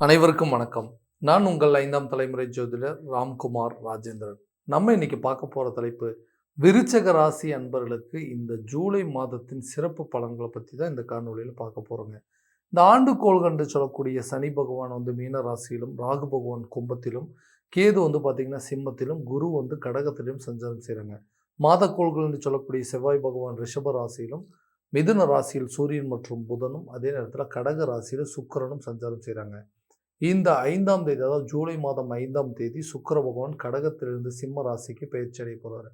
அனைவருக்கும் வணக்கம். நான் உங்கள் 5ஆம் தலைமுறை ஜோதிடர் ராம்குமார் ராஜேந்திரன். நம்ம இன்னைக்கு பார்க்க போற தலைப்பு, விருச்சக ராசி அன்பர்களுக்கு இந்த ஜூலை மாதத்தின் சிறப்பு பலன்கள பத்தி தான் இந்த காணொளியில பார்க்க போறோங்க. இந்த ஆண்டுக்கோள் கண்டு சொல்லக்கூடிய சனி பகவான் வந்து மீன ராசியிலும், ராகு பகவான் கும்பத்திலும், கேது வந்து பார்த்தீங்கன்னா சிம்மத்திலும், குரு வந்து கடகத்திலும் சஞ்சாரம் செய்றாங்க. மாதக்கோள்கள் என்று சொல்லக்கூடிய செவ்வாய் பகவான் ரிஷப ராசியிலும், மிதுன ராசியில் சூரியன் மற்றும் புதனும், அதே நேரத்தில கடக ராசியில சுக்கிரனும் சஞ்சாரம் செய்றாங்க. இந்த 5ஆம் தேதி, அதாவது ஜூலை மாதம் 5ஆம் தேதி சுக்கிர பகவான் கடகத்திலிருந்து சிம்ம ராசிக்கு பயிற்சி அடைய போறாரு.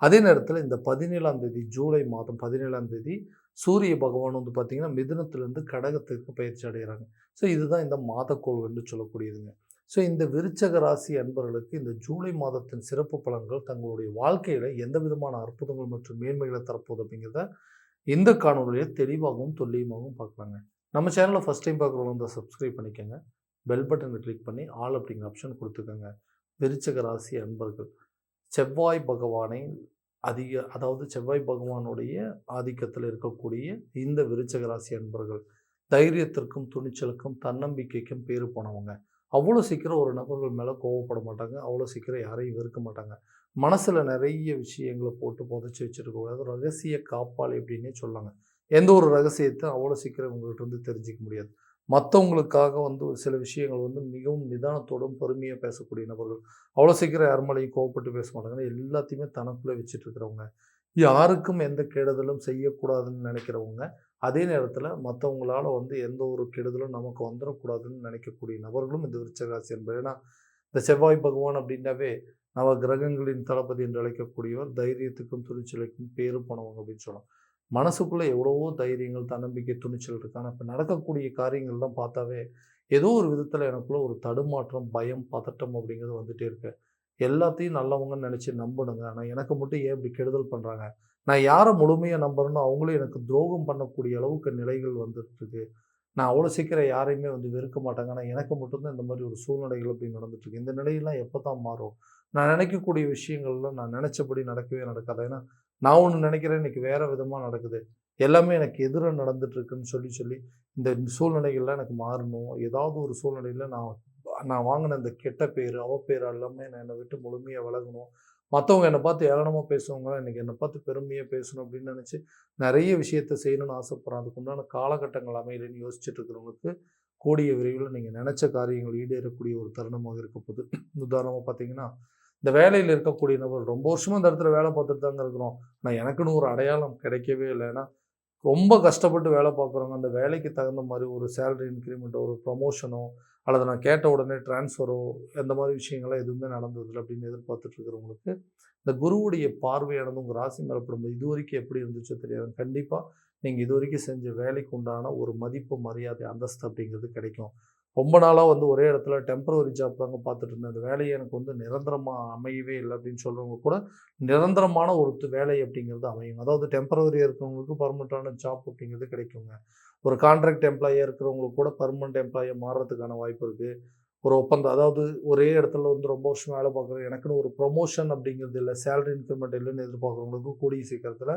அதே நேரத்தில இந்த 17ஆம் தேதி, ஜூலை மாதம் 17ஆம் தேதி சூரிய பகவான் வந்து பார்த்தீங்கன்னா, மிதுனத்திலிருந்து கடகத்திற்கு பயிற்சி அடைகிறாங்க. ஸோ இதுதான் இந்த மாதக்கோள் என்று சொல்லக்கூடியதுங்க. ஸோ இந்த விருச்சக ராசி அன்பர்களுக்கு இந்த ஜூலை மாதத்தின் சிறப்பு பலன்கள் தங்களுடைய வாழ்க்கையில எந்த விதமான அற்புதங்கள் மற்றும் மேன்மைகளை தரப்போகுது அப்படிங்கிறத இந்த காணொலியில தெளிவாகவும், துல்லியமாகவும் பார்க்கலாங்க. நம்ம சேனலை ஃபர்ஸ்ட் டைம் பார்க்குறவங்க இருந்தா சப்ஸ்கிரைப் பண்ணிக்கங்க. பெல் பட்டனை கிளிக் பண்ணி ஆல் அப்படிங்கிற ஆப்ஷன் கொடுத்துக்கோங்க. விருச்சக ராசி அன்பர்கள் செவ்வாய் பகவானை அதாவது செவ்வாய் பகவானுடைய ஆதிக்கத்தில் இருக்கக்கூடிய இந்த விருச்சக ராசி அன்பர்கள் தைரியத்திற்கும், துணிச்சலுக்கும், தன்னம்பிக்கைக்கும் பேரு போனவங்க. அவ்வளோ சீக்கிரம் ஒரு நபர்கள் மேலே கோவப்பட மாட்டாங்க. அவ்வளோ சீக்கிரம் யாரையும் வெறுக்க மாட்டாங்க. மனசில் நிறைய விஷயங்களை போட்டு புதைச்சி வச்சுருக்கக்கூடாது. ரகசிய காப்பாளி அப்படின்னே சொல்லாங்க. எந்த ஒரு ரகசியத்தை அவ்வளோ சீக்கிரம் உங்கள்கிட்ட இருந்து தெரிஞ்சிக்க முடியாது. மற்றவங்களுக்காக வந்து ஒரு சில விஷயங்கள் வந்து மிகவும் நிதானத்தோடும் பொறுமையாக பேசக்கூடிய நபர்கள். அவ்வளோ சீக்கிரம் யார் மேலேயும் கோவப்பட்டு பேச மாட்டாங்க. எல்லாத்தையுமே தனக்குள்ளே வச்சுட்டு இருக்கிறவங்க. யாருக்கும் எந்த கெடுதலும் செய்யக்கூடாதுன்னு நினைக்கிறவங்க. அதே நேரத்தில் மற்றவங்களால வந்து எந்த ஒரு கெடுதலும் நமக்கு வந்துடக்கூடாதுன்னு நினைக்கக்கூடிய நபர்களும் இந்த விருச்சிக ராசி என்பது. ஏன்னா இந்த செவ்வாய் பகவான் அப்படின்னாவே நவ கிரகங்களின் தளபதி என்று அழைக்கக்கூடியவர் தைரியத்துக்கும் துணிச்சலுக்கும் பேரு போனவங்க அப்படின்னு சொல்லலாம். மனசுக்குள்ளே எவ்வளவோ தைரியங்கள், தன்னம்பிக்கை, துணிச்சல் இருக்கு. ஆனால் இப்போ நடக்கக்கூடிய காரியங்கள்லாம் பார்த்தாவே ஏதோ ஒரு விதத்தில் எனக்குள்ள ஒரு தடுமாற்றம், பயம், பதட்டம் அப்படிங்கிறது வந்துட்டே இருக்கு. எல்லாத்தையும் நல்லவங்கன்னு நினச்சி நம்பணுங்க. ஆனால் எனக்கு மட்டும் ஏன் இப்படி கெடுதல் பண்ணுறாங்க? நான் யாரை முழுமையாக நம்புறேனோ அவங்களும் எனக்கு துரோகம் பண்ணக்கூடிய அளவுக்கு நிலைகள் வந்துட்டுருக்கு. நான் அவ்வளோ சீக்கிரம் யாரையுமே வந்து வெறுக்க மாட்டாங்க. ஆனால் எனக்கு மட்டும்தான் இந்த மாதிரி ஒரு சூழ்நிலைகள் அப்படி நடந்துட்டுருக்கு. இந்த நிலையெல்லாம் எப்போ தான் மாறும்? நான் நினைக்கக்கூடிய விஷயங்கள்லாம் நான் நினச்சபடி நடக்கவே நடக்காது. ஏன்னா நான் ஒன்று நினைக்கிறேன், இன்னைக்கு வேறு விதமாக நடக்குது. எல்லாமே எனக்கு எதிராக நடந்துட்டுருக்குன்னு சொல்லி சொல்லி இந்த சூழ்நிலைகள்லாம் எனக்கு மாறணும். ஏதாவது ஒரு சூழ்நிலையில் நான் நான் வாங்கின இந்த கெட்ட பேர், அவப்பேர் எல்லாமே நான் என்னை விட்டு முழுமையாக விலகணும். மற்றவங்க என்னை பார்த்து ஏளனமா பேசுவாங்க, இன்னைக்கு என்னை பார்த்து பெருமையாக பேசணும் அப்படின்னு நினச்சி நிறைய விஷயத்த செய்யணும்னு ஆசைப்படுறேன். அதுக்கு உண்டான காலகட்டங்கள் அமையலைன்னு யோசிச்சுட்டு இருக்கிறவங்களுக்கு கூடிய விரைவில் நீங்கள் நினச்ச காரியங்கள் ஈடேறக்கூடிய ஒரு தருணமாக இருக்க போகுது. உதாரணமாக பார்த்தீங்கன்னா, இந்த வேலையில் இருக்கக்கூடிய நபர் ரொம்ப வருஷமாக இந்த இடத்துல வேலை பார்த்துட்டு தாங்க இருக்கிறோம். ஆனால் எனக்குன்னு ஒரு அடையாளம் கிடைக்கவே இல்லை. ஏன்னா ரொம்ப கஷ்டப்பட்டு வேலை பார்க்குறவங்க, அந்த வேலைக்கு தகுந்த மாதிரி ஒரு சேலரி இன்க்ரிமெண்ட்டோ, ஒரு ப்ரமோஷனோ, அல்லது நான் கேட்ட உடனே ட்ரான்ஸ்ஃபரோ, அந்த மாதிரி விஷயங்கள்லாம் எதுவுமே நடந்ததில்ல அப்படின்னு எதிர்பார்த்துட்டு இருக்கிறவங்களுக்கு, இந்த குருவுடைய பார்வையானது உங்கள் ராசி மேலே படும்போது இதுவரைக்கும் எப்படி இருந்துச்சோ தெரியாது. கண்டிப்பாக நீங்கள் இதுவரைக்கும் செஞ்ச வேலைக்கு உண்டான ஒரு மதிப்பு, மரியாதை, அந்தஸ்து அப்படிங்கிறது கிடைக்கும். ரொம்ப நாளாக வந்து ஒரே இடத்துல டெம்பரவரி ஜாப் தாங்க பார்த்துட்டு இருந்தேன். அந்த வேலையை எனக்கு வந்து நிரந்தரமாக அமையவே இல்லை அப்படின்னு சொல்கிறவங்க கூட நிரந்தரமான ஒரு வேலை அப்படிங்கிறது அமையும். அதாவது டெம்பரவரியாக இருக்கிறவங்களுக்கு பர்மனெண்ட்டான ஜாப் அப்படிங்கிறது கிடைக்குங்க. ஒரு கான்ட்ராக்ட் எம்ப்ளாயியாக இருக்கிறவங்களுக்கு கூட பர்மனெண்ட் எம்ப்ளாயியாக மாறுறதுக்கான வாய்ப்பு இருக்குது. ஒரு ஒப்பந்தம், அதாவது ஒரே இடத்துல வந்து ரொம்ப வருஷம் வேலை பார்க்குறேன், எனக்குன்னு ஒரு ப்ரொமோஷன் அப்படிங்கிறது இல்லை, சேலரி இன்க்ரிமெண்ட் இல்லைன்னு எதிர்பார்க்குறவங்களுக்கு கூடிய சீக்கிரத்தில்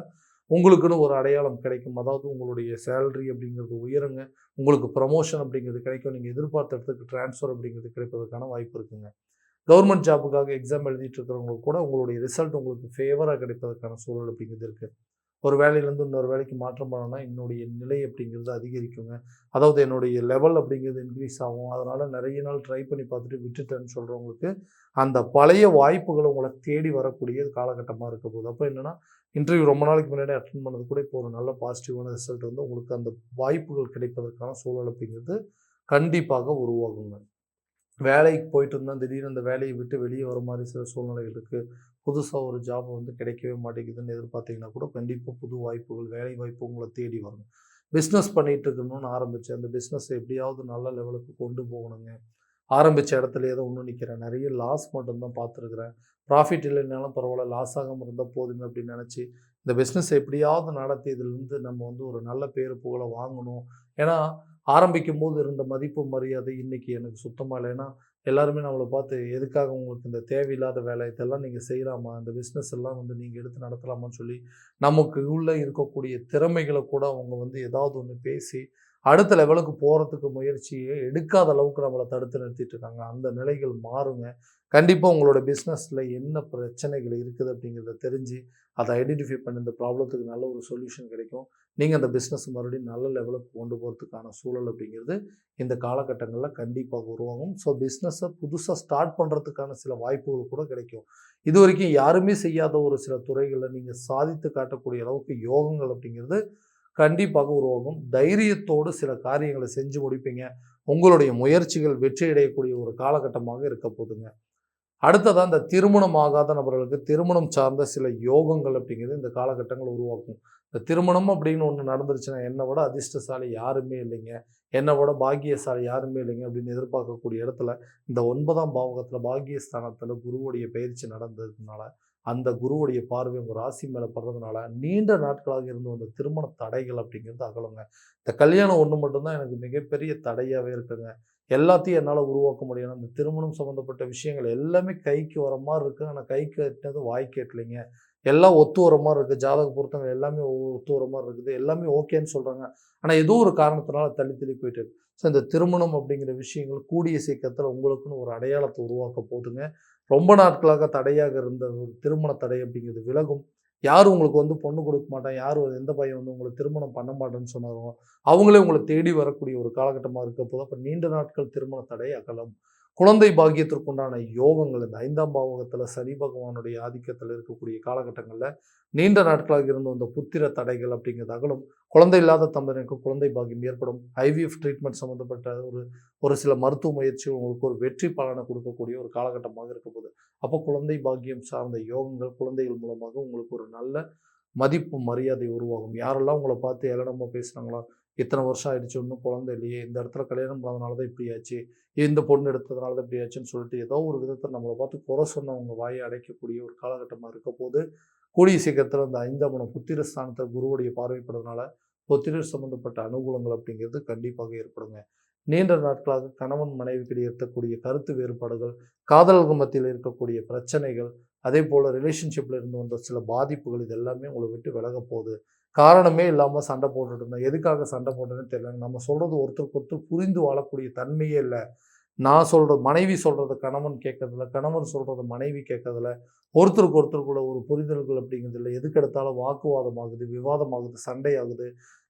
உங்களுக்குன்னு ஒரு அடையாளம் கிடைக்கும். அதாவது உங்களுடைய சேலரி அப்படிங்கிறது உயருங்க. உங்களுக்கு ப்ரமோஷன் அப்படிங்கிறது கிடைக்கும். நீங்கள் எதிர்பார்த்த இடத்துக்கு ட்ரான்ஸ்ஃபர் அப்படிங்கிறது கிடைப்பதற்கான வாய்ப்பு இருக்குங்க. கவர்மெண்ட் ஜாப்புக்காக எக்ஸாம் எழுதிட்டு இருக்கிறவங்களுக்கு கூட உங்களுடைய ரிசல்ட் உங்களுக்கு ஃபேவராக கிடைப்பதற்கான சூழல் அப்படிங்கிறது இருக்குது. ஒரு வேலையிலேருந்து இன்னொரு வேலைக்கு மாற்றம் பண்ணணும்னா என்னுடைய நிலை அப்படிங்கிறது அதிகரிக்குங்க. அதாவது என்னுடைய லெவல் அப்படிங்கிறது இன்க்ரீஸ் ஆகும். அதனால் நிறைய நாள் ட்ரை பண்ணி பார்த்துட்டு விட்டுட்டேன்னு சொல்கிறவங்களுக்கு அந்த பழைய வாய்ப்புகள் உங்களை தேடி வரக்கூடிய காலகட்டமாக இருக்க போகுது. அப்போ என்னென்னா, இன்டர்வியூ ரொம்ப நாளைக்கு முன்னாடி அட்டெண்ட் பண்ணது கூட இப்போ ஒரு நல்ல பாசிட்டிவான ரிசல்ட் வந்து உங்களுக்கு அந்த வாய்ப்புகள் கிடைப்பதற்கான சூழல் அப்படிங்கிறது கண்டிப்பாக உருவாகுங்க. வேலைக்கு போயிட்டு இருந்தேன், திடீர்னு அந்த வேலையை விட்டு வெளியே வர மாதிரி சில சூழ்நிலைகள் இருக்குது. புதுசாக ஒரு ஜாப் வந்து கிடைக்கவே மாட்டேங்குதுன்னு எதிர்பார்த்தீங்கன்னா கூட கண்டிப்பாக புது வாய்ப்புகள், வேலை வாய்ப்பு உங்களை தேடி வரும். பிஸ்னஸ் பண்ணிகிட்டு இருக்கணும்னு ஆரம்பித்தேன். அந்த பிஸ்னஸ் எப்படியாவது நல்ல லெவலுக்கு கொண்டு போகணுங்க. ஆரம்பித்த இடத்துலயே தான் இன்னும் நிற்கிறேன். நிறைய லாஸ் மட்டும்தான் பார்த்துருக்குறேன். ப்ராஃபிட் இல்லைனாலும் பரவாயில்ல, லாஸ் ஆகாமல் இருந்தால் போதுமே அப்படின்னு நினச்சி இந்த பிஸ்னஸ் எப்படியாவது நடத்தி இதிலிருந்து நம்ம வந்து ஒரு நல்ல பேர் புகழ வாங்கணும். ஏன்னா ஆரம்பிக்கும்போது இருந்த மதிப்பு, மரியாதை இன்னைக்கு எனக்கு சுத்தமா இல்ல. ஏன்னா, எல்லாருமே நம்மள பார்த்து எதுக்காக உங்களுக்கு இந்த தேவையில்லாத வேலை இதெல்லாம் நீங்க செய்யலாமா? இந்த பிசினஸ் எல்லாம் வந்து நீங்க எடுத்து நடத்தலாமான்னு சொல்லி, நமக்கு உள்ள இருக்கக்கூடிய திறமைகள கூட அவங்க வந்து ஏதாவது ஒண்ணு பேசி, அடுத்த லெவலுக்கு போகிறதுக்கு முயற்சியே எடுக்காத அளவுக்கு நம்மளை தடுத்து நிறுத்திட்டு இருக்காங்க. அந்த நிலைகள் மாறுங்க. கண்டிப்பாக உங்களோட பிஸ்னஸில் என்ன பிரச்சனைகள் இருக்குது அப்படிங்கிறத தெரிஞ்சு அதை ஐடென்டிஃபை பண்ணி இந்த ப்ராப்ளத்துக்கு நல்ல ஒரு சொல்யூஷன் கிடைக்கும். நீங்கள் அந்த பிஸ்னஸ் மறுபடியும் நல்ல லெவலுக்கு கொண்டு போகிறதுக்கான சூழல் அப்படிங்கிறது இந்த காலகட்டங்களில் கண்டிப்பாக உருவாகும். ஸோ பிஸ்னஸை புதுசாக ஸ்டார்ட் பண்ணுறதுக்கான சில வாய்ப்புகள் கூட கிடைக்கும். இது வரைக்கும் யாருமே செய்யாத ஒரு சில துறைகளில் நீங்கள் சாதித்து காட்டக்கூடிய அளவுக்கு யோகங்கள் அப்படிங்கிறது கண்டிப்பாக உருவாகும். தைரியத்தோடு சில காரியங்களை செஞ்சு முடிப்பீங்க. உங்களுடைய முயற்சிகள் வெற்றி அடையக்கூடிய ஒரு காலகட்டமாக இருக்க போதுங்க. அடுத்ததா இந்த திருமணம் ஆகாத நபர்களுக்கு திருமணம் சார்ந்த சில யோகங்கள் அப்படிங்கிறது இந்த காலகட்டங்கள் உருவாக்கும். இந்த திருமணம் அப்படின்னு ஒன்று நடந்துருச்சுன்னா, என்னை விட அதிர்ஷ்டசாலி யாருமே இல்லைங்க, என்னை விட பாக்கியசாலி யாருமே இல்லைங்க அப்படின்னு எதிர்பார்க்கக்கூடிய இடத்துல இந்த 9ஆம் பாவகத்தில் பாக்கியஸ்தானத்தில் குருவுடைய பயிற்சி நடந்ததுனால, அந்த குருவுடைய பார்வை உங்கள் ராசி மேலே படுறதுனால நீண்ட நாட்களாக இருந்து வந்த திருமண தடைகள் அப்படிங்கிறது அகலுங்க. இந்த கல்யாணம் ஒன்று மட்டும்தான் எனக்கு மிகப்பெரிய தடையாகவே இருக்குங்க. எல்லாத்தையும் என்னால் உருவாக்க முடியும். அந்த திருமணம் சம்மந்தப்பட்ட விஷயங்கள் எல்லாமே கைக்கு வர மாதிரி இருக்குது. ஆனால் கைக்கு எட்டினது வாய்க்கு எட்டலைங்க. எல்லாம் ஒத்து வர மாதிரி இருக்குது. ஜாதக பொருத்தங்கள் எல்லாமே ஒத்து வர மாதிரி இருக்குது. எல்லாமே ஓகேன்னு சொல்கிறாங்க. ஆனால் ஏதோ ஒரு காரணத்தினால தள்ளி தள்ளி போயிட்டு இருக்கு. ஸோ இந்த திருமணம் அப்படிங்கிற விஷயங்கள் கூடிய சீக்கிரத்தில் உங்களுக்குன்னு ஒரு அடையாளத்தை உருவாக்க போதுங்க. ரொம்ப நாட்களாக தடையாக இருந்த ஒரு திருமண தடை அப்படிங்கிறது விலகும். யார் உங்களுக்கு வந்து பொண்ணு கொடுக்க மாட்டான், யார் எந்த பையன் வந்து உங்களை திருமணம் பண்ண மாட்டேன்னு சொன்னாரோ அவங்களே உங்களை தேடி வரக்கூடிய ஒரு காலகட்டமாக இருக்க போது. அப்போ நீண்ட நாட்கள் திருமண தடை அகலம். குழந்தை பாக்கியத்திற்குண்டான யோகங்கள் இந்த 5ஆம் பாவகத்தில் சனி பகவானுடைய ஆதிக்கத்தில் இருக்கக்கூடிய காலகட்டங்களில் நீண்ட நாட்களாக இருந்து வந்த புத்திர தடைகள் அப்படிங்கிறது அகலும். குழந்தை இல்லாத தம்பதியினருக்கு குழந்தை பாக்கியம் ஏற்படும். ஐவிஎஃப் ட்ரீட்மெண்ட் சம்மந்தப்பட்ட ஒரு சில மருத்துவ முயற்சிகள் உங்களுக்கு ஒரு வெற்றி பலனை கொடுக்கக்கூடிய ஒரு காலகட்டமாக இருக்க போகுது. அப்போ குழந்தை பாக்கியம் சார்ந்த யோகங்கள் குழந்தைகள் மூலமாக உங்களுக்கு ஒரு நல்ல மதிப்பு மரியாதை உருவாகும். யாரெல்லாம் உங்களை பார்த்து ஏளனமாக பேசுகிறாங்களோ, இத்தனை வருஷம் ஆயிடுச்சு இன்னும் குழந்தை இல்லையே, இந்த இடத்துல கல்யாணம் பண்ணதுனால தான் இப்படி ஆச்சு, இந்த பொண்ணு எடுத்ததுனால தான் இப்படி ஆச்சுன்னு சொல்லிட்டு ஏதோ ஒரு விதத்தில் நம்மளை பார்த்து குறை சொன்னவங்க வாயை அடைக்கக்கூடிய ஒரு காலகட்டமாக இருக்க போது. கூடிய சீக்கிரத்தில் இந்த 5ஆம் இடம் புத்திர ஸ்தானத்தில் குருவுடைய பார்வைப்படுறதுனால புத்திரர் சம்பந்தப்பட்ட அனுகூலங்கள் அப்படிங்கிறது கண்டிப்பாக ஏற்படுங்க. நீண்ட நாட்களாக கணவன் மனைவிக்கிடையே இருக்கக்கூடிய கருத்து வேறுபாடுகள், காதலர்கள் மத்தியில் இருக்கக்கூடிய பிரச்சனைகள், அதே போல் ரிலேஷன்ஷிப்பில் இருந்து வந்த சில பாதிப்புகள் இது எல்லாமே உங்களை விட்டு விலக போகுது. காரணமே இல்லாமல் சண்டை போட்டுட்டு இருந்தேன், எதுக்காக சண்டை போட்டேன்னு தெரியல, நம்ம சொல்கிறது ஒருத்தருக்கு ஒருத்தர் புரிந்து வாழக்கூடிய தன்மையே இல்லை. நான் சொல்கிறது மனைவி சொல்கிறத கணவன் கேட்கறதில்ல, கணவன் சொல்கிறத மனைவி கேட்கறதில்ல, ஒருத்தருக்கு ஒருத்தருக்குள்ள ஒரு புரிதல்கள் அப்படிங்கிறது இல்லை. எதுக்கு எடுத்தாலும் வாக்குவாதம் ஆகுது, விவாதம் ஆகுது, சண்டை ஆகுது.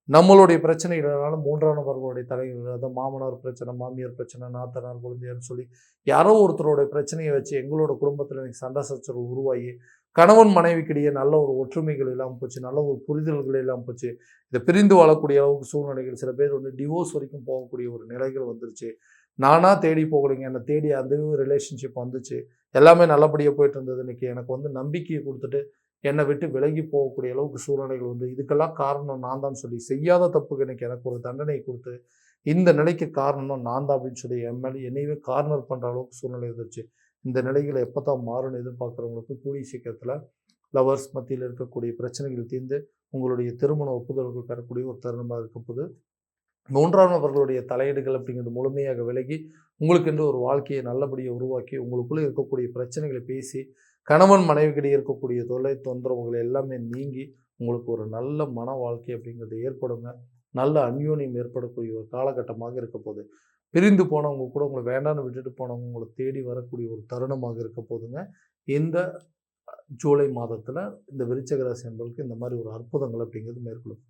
நம்மளுடைய பிரச்சனைகளால 3ஆம் நபர்களுடைய தலைகள், அதாவது மாமனார் பிரச்சனை, மாமியார் பிரச்சனை, நாத்தனார், குழந்தையார்னு சொல்லி யாரோ ஒருத்தருடைய பிரச்சனையை வச்சு எங்களோட குடும்பத்தில் எனக்கு சண்டை சச்சரவு உருவாகி கணவன் மனைவிக்கிடையே நல்ல ஒரு ஒற்றுமைகள் இல்லாமல் போச்சு, நல்ல ஒரு புரிதல்கள் இல்லாமல் போச்சு. இதை பிரிந்து வாழக்கூடிய அளவுக்கு சூழ்நிலைகள், சில பேர் வந்து டிவோர்ஸ் வரைக்கும் போகக்கூடிய ஒரு நிலைகள் வந்துருச்சு. நானாக தேடி போகலைங்க, என்னை தேடி அந்த ரிலேஷன்ஷிப் வந்துச்சு, எல்லாமே நல்லபடியாக போயிட்டு இருந்தது. இன்னைக்கு எனக்கு வந்து நம்பிக்கையை கொடுத்துட்டு என்னை விட்டு விலகி போகக்கூடிய அளவுக்கு சூழ்நிலைகள் வந்து இதுக்கெல்லாம் காரணம் நான் தான் சொல்லி செய்யாத தப்புக்கு எனக்கு ஒரு தண்டனை கொடுத்து இந்த நிலைக்கு காரணம் நான் தான் அப்படின்னு சொல்லி என்னையவே கார்னர் பண்ணுற அளவுக்கு சூழ்நிலை இருந்துச்சு. இந்த நிலைகளை எப்போ தான் மாறும்னு எதிர்பார்க்குறவங்களுக்கு கூடிய சீக்கிரத்தில் லவர்ஸ் மத்தியில் இருக்கக்கூடிய பிரச்சனைகள் தீர்ந்து உங்களுடைய திருமண ஒப்புதல்கள் பெறக்கூடிய ஒரு தருணமாக இருக்கப்போது. 3ஆம் நபர்களுடைய தலையீடுகள் அப்படிங்கிறது முழுமையாக விலகி உங்களுக்கென்று ஒரு வாழ்க்கையை நல்லபடியாக உருவாக்கி உங்களுக்குள்ளே இருக்கக்கூடிய பிரச்சனைகளை பேசி கணவன் மனைவிக்கிடையே இருக்கக்கூடிய தொல்லை தொந்தரவுகள் எல்லாமே நீங்கி உங்களுக்கு ஒரு நல்ல மன வாழ்க்கை அப்படிங்கிறது ஏற்படுங்க. நல்ல அந்யோன்யம் ஏற்படக்கூடிய ஒரு காலகட்டமாக இருக்க போகுது. பிரிந்து போனவங்க கூட உங்களை வேண்டான்னு விட்டுட்டு போனவங்க உங்களை தேடி வரக்கூடிய ஒரு தருணமாக இருக்க போதுங்க. இந்த ஜூலை மாதத்தில் இந்த விருச்சிக ராசி என்பவர்களுக்கு இந்த மாதிரி ஒரு அற்புதங்கள் அப்படிங்கிறது மேற்கொள்ளும்.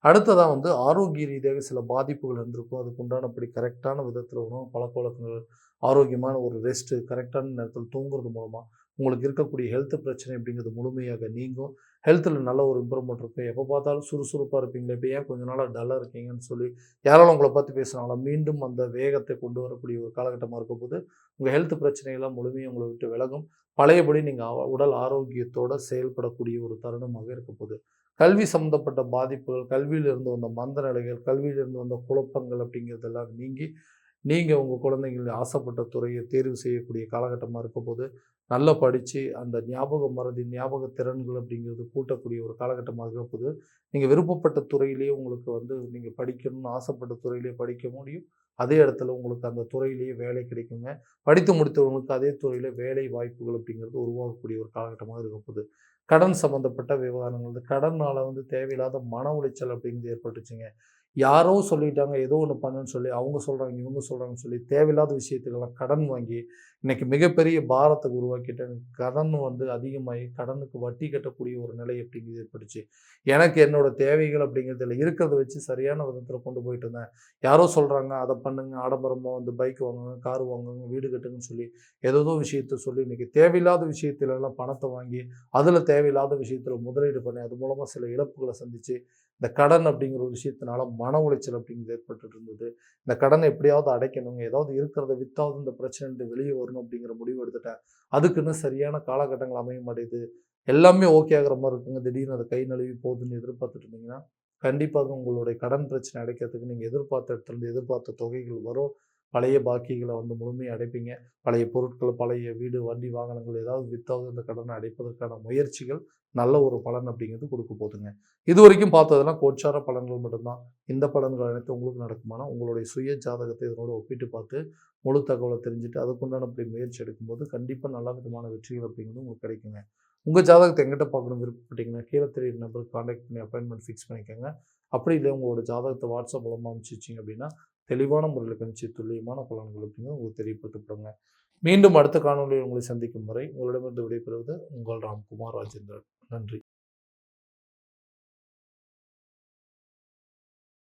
அடுத்ததாக வந்து ஆரோக்கிய ரீதியாக சில பாதிப்புகள் இருந்திருக்கும். அதுக்கு உண்டானபடி கரெக்டான விதத்தில் உணவு பழக்கவழக்கங்கள், ஆரோக்கியமான ஒரு ரெஸ்ட்டு, கரெக்டான நேரத்தில் தூங்குறது மூலமாக உங்களுக்கு இருக்கக்கூடிய ஹெல்த் பிரச்சனை அப்படிங்கிறது முழுமையாக நீங்கும். ஹெல்த்தில் நல்ல ஒரு இம்ப்ரூவ்மெண்ட் இருக்கும். எப்போ பார்த்தாலும் சுறுசுறுப்பாக இருப்பீங்களே, இப்போ ஏன் கொஞ்ச நாளாக டல்லாக இருக்கீங்கன்னு சொல்லி யாராலும் உங்களை பார்த்து பேசுகிறாங்களா, மீண்டும் அந்த வேகத்தை கொண்டு வரக்கூடிய ஒரு காலகட்டமாக இருக்கும்போது உங்கள் ஹெல்த் பிரச்சனைகள்லாம் முழுமையாக உங்களை விட்டு விலகும். பழையபடி நீங்கள் உடல் ஆரோக்கியத்தோடு செயல்படக்கூடிய ஒரு தருணமாக இருக்க போகுது. கல்வி சம்மந்தப்பட்ட பாதிப்புகள், கல்வியிலிருந்து வந்த மந்த நிலைகள், கல்வியிலிருந்து வந்த குழப்பங்கள் அப்படிங்கிறதெல்லாம் நீங்கி நீங்கள் உங்கள் குழந்தைகள் ஆசைப்பட்ட துறையை தேர்வு செய்யக்கூடிய காலகட்டமாக இருக்கும்போது நல்லா படித்து அந்த ஞாபக மறதி, ஞாபக திறன்கள் அப்படிங்கிறது கூட்டக்கூடிய ஒரு காலகட்டமாக இருப்பது. நீங்கள் விருப்பப்பட்ட துறையிலேயே உங்களுக்கு வந்து நீங்கள் படிக்கணும்னு ஆசைப்பட்ட துறையிலேயே படிக்க முடியும். அதே இடத்துல உங்களுக்கு அந்த துறையிலேயே வேலை கிடைக்குங்க. படித்து முடித்தவங்களுக்கு அதே துறையில் வேலை வாய்ப்புகள் அப்படிங்கிறது உருவாகக்கூடிய ஒரு காலகட்டமாக இருக்கப்போகுது. கடன் சம்மந்தப்பட்ட விவகாரங்கள், இந்த கடனால் வந்து தேவையில்லாத மன உளைச்சல் அப்படிங்கிறது ஏற்பட்டுச்சுங்க. யாரோ சொல்லிட்டாங்க, ஏதோ ஒண்ணு பண்ணுன்னு சொல்லி, அவங்க சொல்றாங்க, இவங்க சொல்றாங்கன்னு சொல்லி, தேவையில்லாத விஷயத்துக்கெல்லாம் கடன் வாங்கி, இன்னைக்கு மிகப்பெரிய பாரத்த உருவாக்கிட்டேன். கடன் அதிகமாகி, கடனுக்கு வட்டி கட்டக்கூடிய ஒரு நிலை அப்படிங்கிறது ஏற்பட்டுச்சு. எனக்கு என்னோட தேவைகள் அப்படிங்கிறதுல இருக்கிறத வச்சு சரியான விதத்துல கொண்டு போயிட்டு இருந்தேன். யாரோ சொல்றாங்க, அத பண்ணுங்க, ஆடம்பரமா பைக் வாங்குங்க, கார் வாங்குங்க, வீடு கட்டுங்கன்னு சொல்லி, ஏதேதோ விஷயத்த சொல்லி, இன்னைக்கு தேவையில்லாத விஷயத்துலலாம் பணத்த வாங்கி, அதுல தேவையில்லாத விஷயத்துல முதலீடு பண்ணி, அது மூலமா சில இழப்புகள சந்திச்சு, இந்த கடன் அப்படிங்கிற ஒரு விஷயத்தினால மன உளைச்சல் அப்படிங்கிறது ஏற்பட்டுட்டு இருந்தது. இந்த கடனை எப்படியாவது அடைக்கணுங்க. ஏதாவது இருக்கிறத வித்தாவது இந்த பிரச்சனையிலிருந்து வெளிய வரணும் அப்படிங்கிற முடிவு எடுத்துட்டேன். அதுக்குன்னு சரியான காலகட்டங்கள் அமைய மாட்டேங்குது. எல்லாமே ஓகே ஆகுற மாரி இருக்குங்க. திடீர்னு அது கை நழுவி போகுதுன்னு எதிர்பார்த்துட்டு இருந்தீங்கன்னா, கண்டிப்பாக உங்களுடைய கடன் பிரச்சனை அடைக்கிறதுக்கு நீங்க எதிர்பார்த்த இடத்துலருந்து எதிர்பார்த்த தொகைகள் வரும். பழைய பாக்கிகள முழுமையா அடைப்பீங்க. பழைய பொருட்கள், பழைய வீடு, வண்டி, வாகனங்கள் ஏதாவது வித்தாவது இந்த கடன அடைப்பதற்கான முயற்சிகள் நல்ல ஒரு பலன் அப்படிங்கிறது குடுக்க போதுங்க. இதுவரைக்கும் பார்த்ததெல்லாம் கோச்சார பலன்கள் மட்டும்தான். இந்த பலன்கள் அனைத்தும் உங்களுக்கு நடக்குமானா, உங்களுடைய சுய ஜாதகத்தை இதனோட ஒப்பிட்டு பார்த்து, முழு தகவல தெரிஞ்சுட்டு, அதுக்குண்டான முயற்சி எடுக்கும்போது, கண்டிப்பா நல்ல விதமான வெற்றிகள் அப்படிங்கிறது உங்களுக்கு கிடைக்குங்க. உங்க ஜாதகத்த என்கிட்ட பார்க்கணும்னு விருப்பப்பட்டீங்கன்னா, கீழ தெரியிற நம்பருக்கு கான்டாக்ட் பண்ணி அப்பாயின்ட்மென்ட் ஃபிக்ஸ் பண்ணிக்கங்க. அப்படி இல்ல உங்களோட ஜாதகத்த WhatsApp மூலமா அனுப்பிச்சு வச்சீங்க அப்படின்னா, தெளிவான முறையில கணிச்சு துல்லியமான பலன்கள் அப்படிங்கிறது உங்களுக்கு தெரியப்படுத்தப்படுங்க. மீண்டும் அடுத்த காணொளியில் உங்களை சந்திக்கும் வரை, உங்களிடமிருந்து விடைபெறுவது உங்கள் ராம்குமார் ராஜேந்திரன். நன்றி.